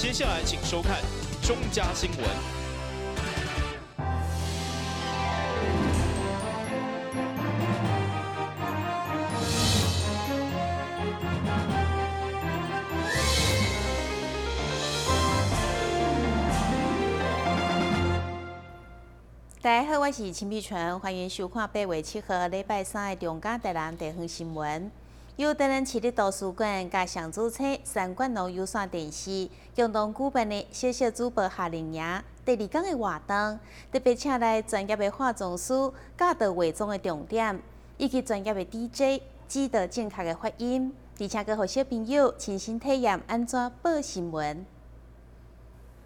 接下来请收看中嘉新闻。大家好，我是陈碧纯，欢迎收看8月7号礼拜三的中嘉台南地方新闻。由台南市立图书馆甲上主册三观农有线电视共同举办的小小主播夏令营第2天的活动，特别请来专业的化妆师教导化妆的重点，以及专业的 DJ 指导正确的发音，而且佮互小朋友亲身体验安怎报新闻。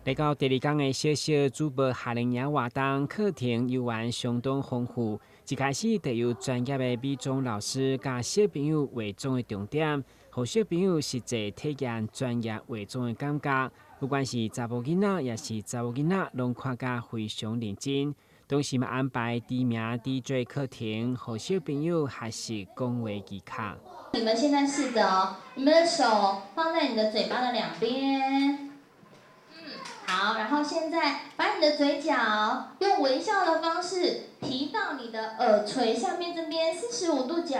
来到第2天的小小主播夏令营活动，课程游玩相当丰富。一开始就有专业的美妆老师教小朋友化妆的重点，让小朋友实际体验专业化妆的感觉。不管是查某囡仔也是查某囡仔，拢看甲非常认真。同时嘛安排知名 DJ 课程，让小朋友学习讲话技巧。你们现在试着哦，你们的手放在你的嘴巴的两边。好，然后现在把你的嘴角用微笑的方式提到你的耳垂下面这边45度角，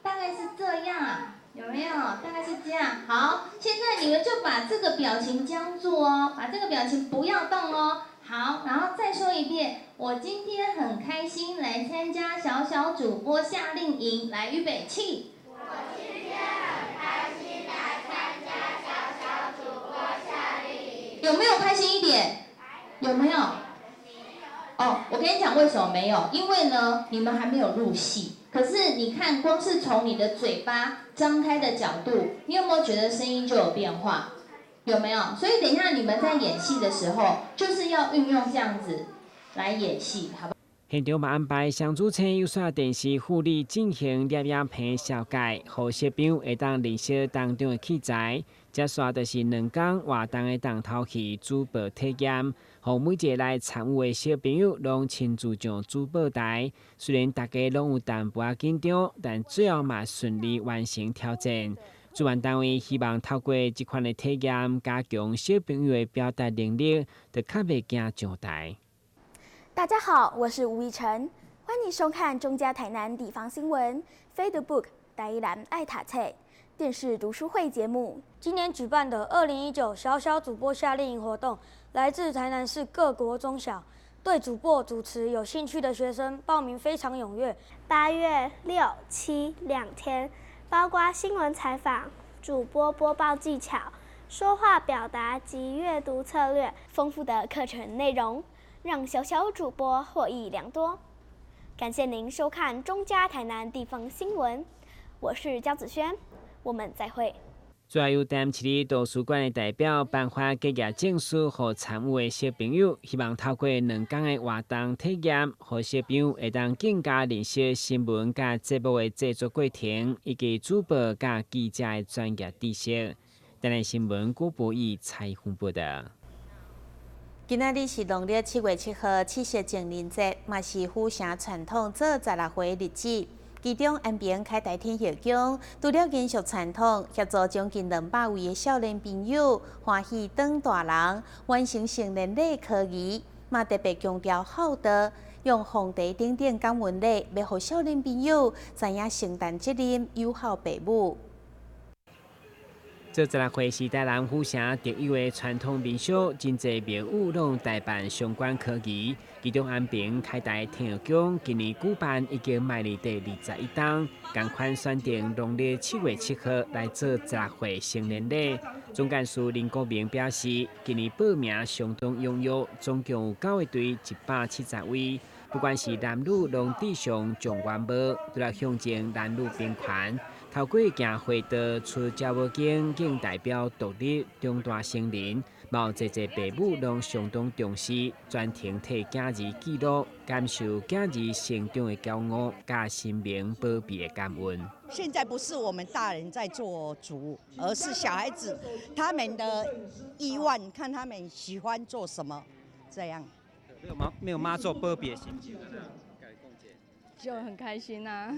大概是这样，有没有？大概是这样。好，现在你们就把这个表情僵住哦，把这个表情不要动哦。好，然后再说一遍，我今天很开心来参加小小主播夏令营，来预备起。我今天很开心来参加小小主播夏令营。有没有开心一点？有没有？哦，我跟你讲为什么没有？因为呢，你们还没有入戏。可是你看，光是从你的嘴巴张开的角度，你有没有觉得声音就有变化？有没有？所以等一下你们在演戏的时候，就是要运用这样子来演戏，好不好？现场嘛安排上主册有线电视护理进行摄影棚小解，让小朋友会当认识当中的器材。接下来就是2天活动的重头戏主播体验，让每一个来参与的小朋友拢亲自上主播台。虽然大家拢有淡薄紧张，但最后嘛顺利完成挑战。主办单位希望透过这款的体验，加强小朋友的表达能力，就较袂惊上台。大家好，我是吴怡晨，欢迎收看中嘉台南地方新闻 Facebook 台南爱读册电视读书会节目。今年举办的2019小小主播夏令营活动，来自台南市各国中小，对主播主持有兴趣的学生报名非常踊跃。8月6、72天，包括新闻采访、主播播报技巧、说话表达及阅读策略，丰富的课程内容，让小小主播获益良多。感谢您收看中嘉台南地方新闻，我是焦子轩，我们再会。最后由台南市立图书馆的代表颁发结业证书给参与的小朋友，希望透过2天的活动体验，让小朋友会当更加认识新闻甲节目的制作过程，以及主播甲记者的专业知识。台南新闻郭博义采访报道。今仔日是农历7月7号，七夕情人节，嘛是府城传统做16回的日子。其中安平凯台天后宫除了延续传统，协助将近200位的少年朋友欢喜当大人，完成成年礼科仪，嘛特别强调孝道，用皇帝等等感恩礼，要互少年朋友知影承担责任，友好父母。这16回是台南府城特有的传统民俗，真侪庙宇拢代办相关科仪。其中安平凯台天后宫今年举办已经迈入第21档，同款选定农历7月7号来做16回成年礼。总干事林国明表示，今年报名相当踊跃，总共有9个队170位，不管是男女，拢致上状元帽，都来象征男女平权。透过行花道出招无经，竟代表独立中大成人，嘛有侪父母拢相当重视，专程替囝儿记录，感受囝儿成长的骄傲，甲生命保庇的感恩。现在不是我们大人在做主，而是小孩子他们的意愿，看他们喜欢做什么，这样。没有妈做保庇的心情，就很开心啊。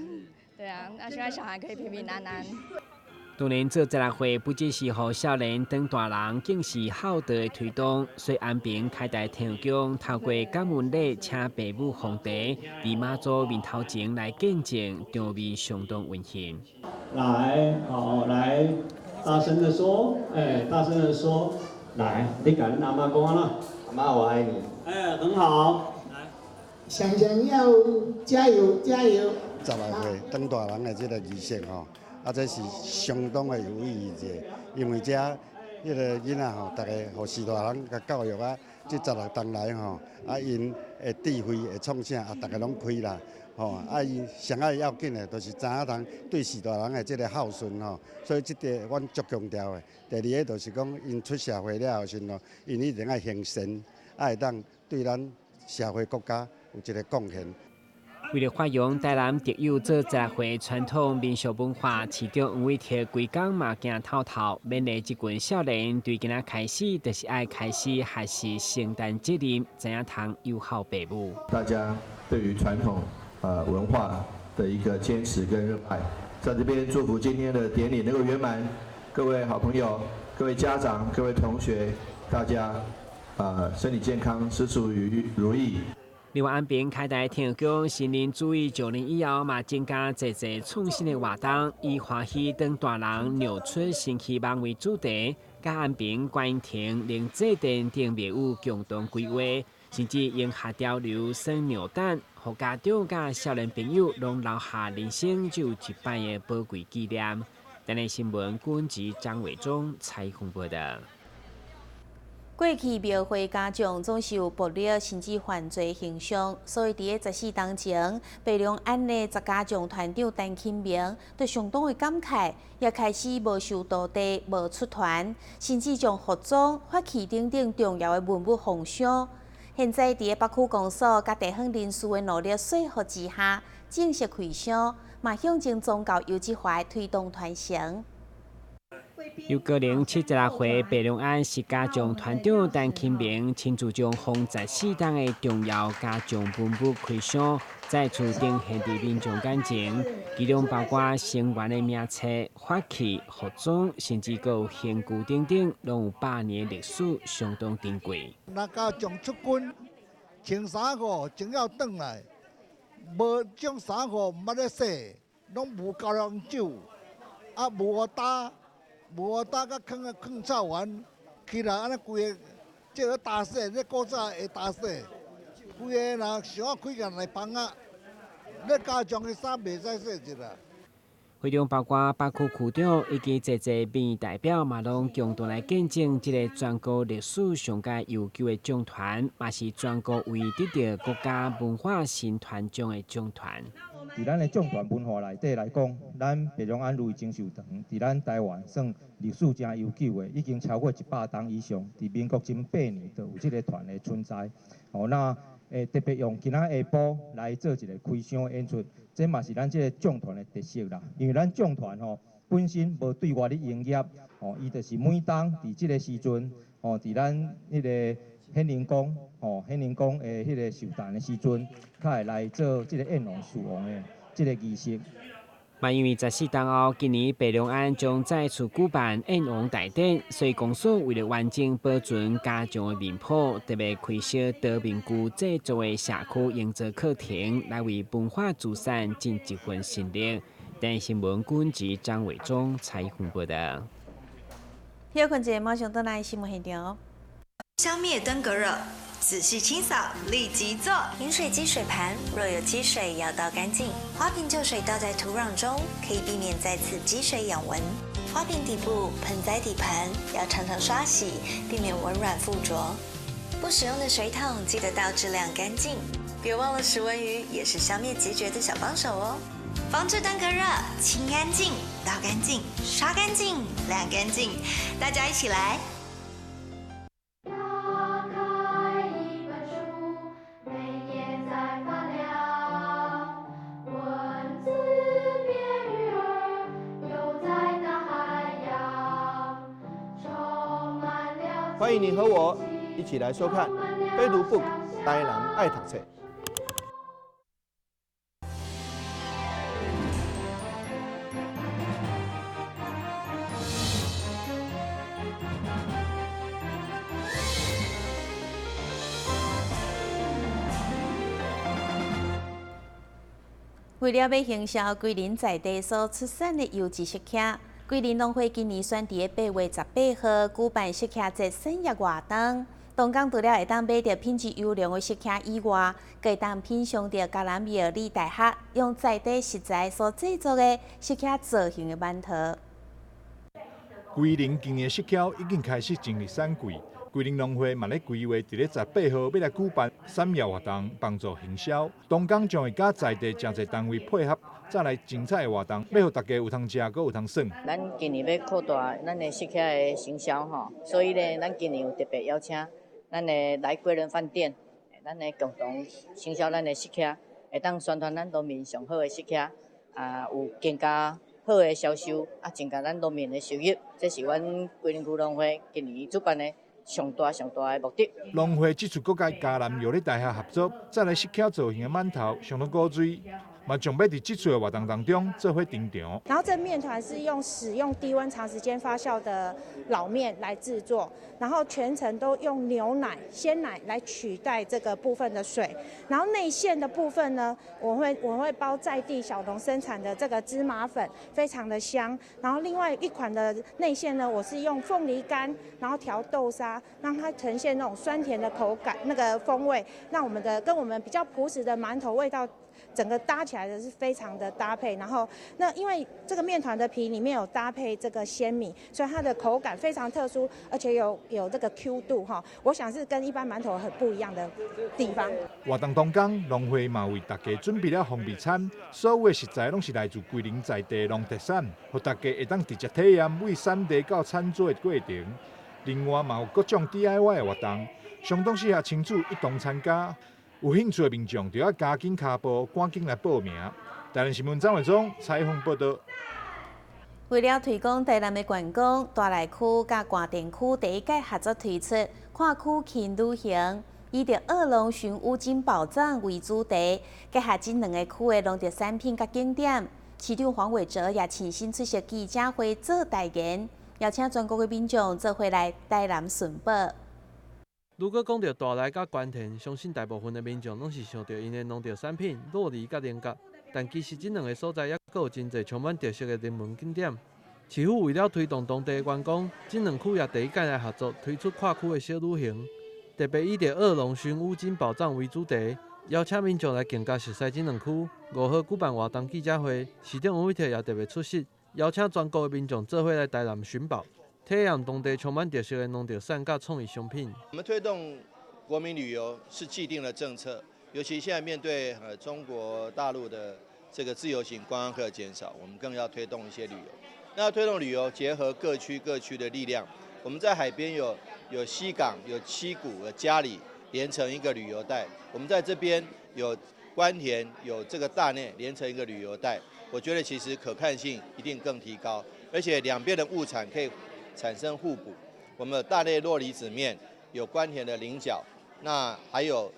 对啊，那希望小孩可以平平安安。当年这节会不只是予少年当大人，更是好德的推动。所以安平开台体育宫透过感恩礼请父母皇帝，伫妈祖面头前来见证，场面相当温馨。来，好，来，大声的说，大声的说，来，你跟阿妈讲啦，阿妈我爱你。很好。来，想要加油加油。12岁当大人的这个仪式吼。这是相当的有意义的，因为遮迄个囡仔吼，大家互士大人甲教育啊，这16冬来吼，因的智慧的创啥，大家拢开啦，吼，伊上爱要紧的，就是知影通对士大人的这个孝顺吼，所以这个阮足强调的。第二个就是讲，因出社会了后时咯，因一定爱行善，会当对咱社会国家有一个贡献。为了发扬台南特有做节会传统民俗文化，市长黄伟铁规工嘛行透透，勉励这群少年对今仔开始，就是爱开始学习承担责任，怎样通友好父母。大家对于传统文化的一个坚持跟热爱，在这边祝福今天的典礼能够圆满。各位好朋友、各位家长、各位同学，大家身体健康，事事如意。另外，安平开台体育宫新年注意9年以后嘛，增加侪创新的活动，以欢喜当大人扭出新希望为主题，甲安平观音亭零制定等业务共同规划，甚至用下钓流生鸟蛋，互家长甲少年朋友拢留下人生就一摆的宝贵纪念。台南新闻军及张伟忠采访报道。过去庙会家长总是有暴力甚至犯罪现象，所以伫个14当前，北龙安的十家长团长陈庆明对相当的感慨，也开始无收徒弟、无出团，甚至将服装、法器等等重要的文物奉上。现在伫个北区公所甲地方人士的努力说服之下，正式开箱，嘛向前宗教优质化推动传承。由个人70岁北龙安是家长团长陈庆明亲自将逢14档的重要家长文物开箱，再次呈现伫民众眼前，其中包括成员的名册、法器、服装，甚至阁有刑具等等，拢有100年历史，相当珍贵。那家长出军，穿衫裤正要转来，无种衫裤毋捌咧洗，拢无交人酒，无我打。无我打甲囥臭完，起来安尼规个，即个打洗，你古早会打洗，规个若想要开个来放啊，你家长的衫袂使洗一啦。会中包括北区区长以及侪民意代表，嘛拢共同来见证这个全国历史上界悠久的奖团，嘛是全国唯一得到国家文化新团奖的奖团。伫咱的奖团文化内底来讲，咱北龙安如意金寿堂伫咱台湾算历史真悠久的，已经超过100档以上。伫民国前8年就有这个团的存在。那特别用今仔下晡来做一个开箱演出，这嘛是咱这个奖团的特色啦。因为咱奖团本身无对外的营业，伊就是每当伫这个时阵，伫咱迄个显灵宫，显灵宫的迄个寿诞的时阵，较会来做这个宴王寿王的这个仪式。嘛，因为14当后，今年北龙安将再次举办宴王大典，所以公所为了完整保存家长的面谱，特别开设多面具制作的社区营造课程，来为文化资产尽一份心力。台新闻军及张伟忠采访报道。休困者马上倒来新闻现场。消灭登革热，仔细清扫，立即做。饮水机水盘若有积水，要倒干净。花瓶旧水倒在土壤中，可以避免再次积水养蚊。花瓶底部、盆栽底盘要常常刷洗，避免蚊卵附着。不使用的水桶记得倒质量干净。别忘了食蚊鱼也是消灭孑孓的小帮手哦。防治登革热，清干净、倒干净、刷干净、晾干净，大家一起来。欢迎你和我一起来收看《飞读 book》台南爱读册。为了要行销桂林在地所出产的优质食客，桂林农会今年选伫8月18号举办食客节产业活动。东港除了会当买到品质优良的食客以外，更会当品尝到嘉南美尔理大学用在地食材所制作的食客造型的馒头。桂林今年食客已经开始进入产季。桂林农会嘛咧规划伫咧18号要来举办产业活动，帮助行销。东港将会甲在地真侪单位配合，再来精彩的活动，要互大家有通食，阁有通耍。咱今年要扩大咱的食客的行销吼，所以咧，咱今年有特别邀请咱的来桂林饭店，咱的共同行销咱的食客，会当宣传咱农民上好的食客，有更加好的销售，增加咱农民的收入。这是阮桂林区农会今年主办的。上大的目的。农会这次搁甲嘉南药理大学合作，再来食客造型的馒头，相当古锥，嘛将要伫这次的活动当中做伙登场。然后这面团是使用低温长时间发酵的老面来制作，然后全程都用牛奶、鲜奶来取代这个部分的水。然后内馅的部分呢，我会包在地小农生产的这个芝麻粉，非常的香。然后另外一款的内馅呢，我是用凤梨干，然后调豆沙，让它呈现那种酸甜的口感，那个风味，让我们的跟我们比较朴实的馒头味道。整个搭起来的是非常的搭配，然后那因为这个面团的皮里面有搭配这个鲜米，所以它的口感非常特殊，而且有这个 Q 度哈，我想是跟一般馒头很不一样的地方。活动当天，农会嘛为大家准备了丰备餐，所有的食材拢是来自桂林在地农特产，让大家会当直接体验为产地到产做的过程。另外嘛有各种 DIY 的活动，相当适合亲子一同参加。有兴趣的民众就要加紧脚步，赶紧来报名。台南新闻张伟忠采访报道。为了推广台南的观光，大内区甲关田区第一届合作推出跨区轻旅行，以着二龙巡五金宝藏为主题，结合这两个区的农特产品甲景点。市长黄伟哲也亲身出席记者会做代言，邀请全国的民众做回来台南顺报。如果讲到大内甲关田，相信大部分的民众拢是想到因的农特产品酪梨甲菱角，但其实这两个所在也有真侪充满特色的人文景点。市府为了推动当地的观光，这两区也第一届来合作推出跨区的小旅行，特别以着二龙巡五金宝藏为主题，邀请民众来更加熟悉这两区。5号举办活动记者会，市长王伟哲也特别出席，邀请全国的民众做伙来台南寻宝。体验当地充满特色的农特产甲创意商品。我们推动国民旅游是既定的政策，尤其现在面对中国大陆的这个自由行观光客减少，我们更要推动一些旅游。那要推动旅游，结合各区的力量。我们在海边有西港、有七股、有嘉里，连成一个旅游带。我们在这边有关田、有这个大内，连成一个旅游带。我觉得其实可看性一定更提高，而且两边的物产可以产生互补。我们有大内酪梨子面，有关田的菱角，那还有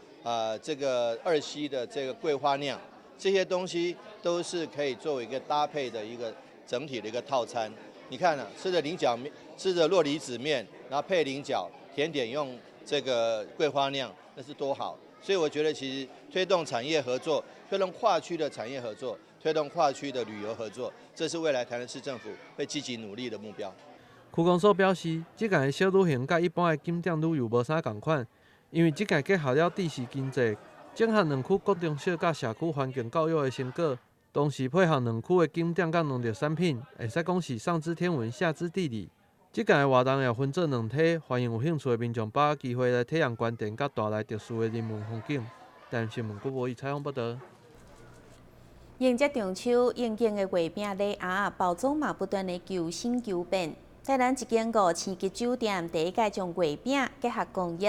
这个二溪的这个桂花酿，这些东西都是可以作为一个搭配的一个整体的一个套餐。你看吃着菱角面，吃着酪梨子面，然后配菱角，甜点用这个桂花酿，那是多好。所以我觉得其实推动产业合作，推动跨区的产业合作，推动跨区的旅游合作，这是未来台南市政府会积极努力的目标。区公所表示，这届小旅行甲一般的景点旅游无啥共款，因为这届结合了地势经济，整合两区国中小甲社区环境教育的成果，同时配合两区的景点甲农特产品，会使讲是上知天文，下知地理。这届的活动也分做两体，欢迎有兴趣的民众把握机会来体验关田甲大内特殊的人文风景。台南新闻郭博义采访报道。迎接中秋，应景的月饼礼盒包装嘛不断的求新求变。台南一间5星级酒店第一届将月饼结合工艺，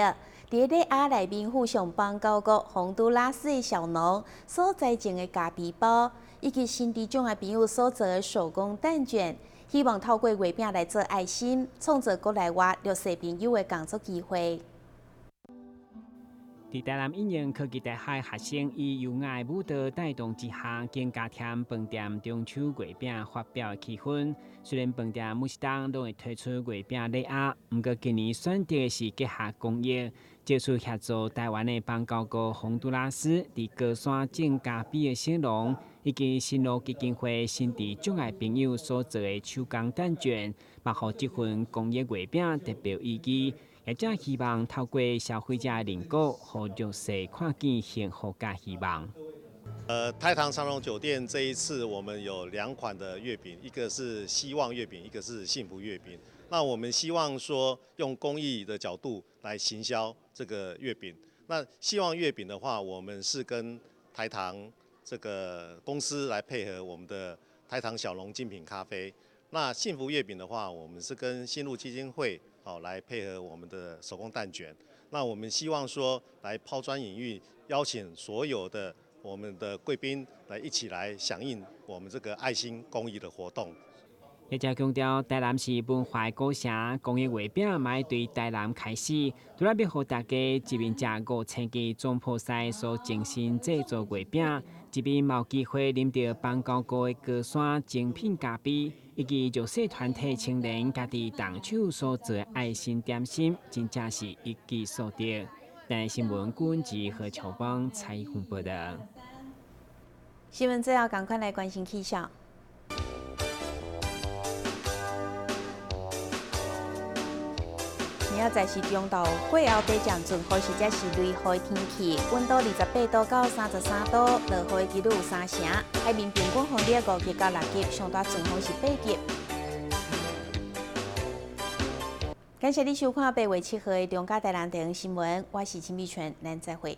伫礼盒内面附上邦交国洪都拉斯的小农所栽种的咖啡包，以及新地种的朋友所做的手工蛋卷，希望透过月饼来做爱心，创造国内外弱势朋友的工作机会。伫台南应用科技大学学生以优雅舞蹈带动之下，更加添饭店中秋月饼发表的气氛。虽然饭店每一档都会推出月饼礼盒，不过今年选择的是结合公益，接触协助台湾的邦交国洪都拉斯伫高山种咖啡的小农，以及新路基金会新地障碍朋友所做的手工蛋卷，把互这份公益月饼特别有意义。也正希望透过消费者的认可，互弱势看见幸福甲希望。台糖长荣酒店这一次我们有2款的月饼，一个是希望月饼，一个是幸福月饼。那我们希望说用公益的角度来行销这个月饼。那希望月饼的话，我们是跟台糖这个公司来配合我们的台糖小农精品咖啡。那幸福月饼的话，我们是跟新路基金会来配合我们的手工蛋卷。那我们希望说来抛砖引玉，邀请所有的我们的贵宾来一起来响应我们这个爱心公益的活动。也正强调，台南市文化古城公益月饼卖对台南开始，除了要互大家一面食5000支总铺师所精心制作月饼，一面有机会啉到邦交国的高山精品咖啡，以及弱势团体青年家己动手所做的爱心点心，真正是一举数得。台新闻顾文吉和乔邦采访报道。新闻最后赶快来关心气象。明仔载是中昼过后地降准或是只是雷雨的天气，温度28度到33度，落雨几率有3成。海面平均风力5级到6级，上大阵风是8级。感谢你收看8月7号的中嘉台南地方新闻，我是陈美全，咱再会。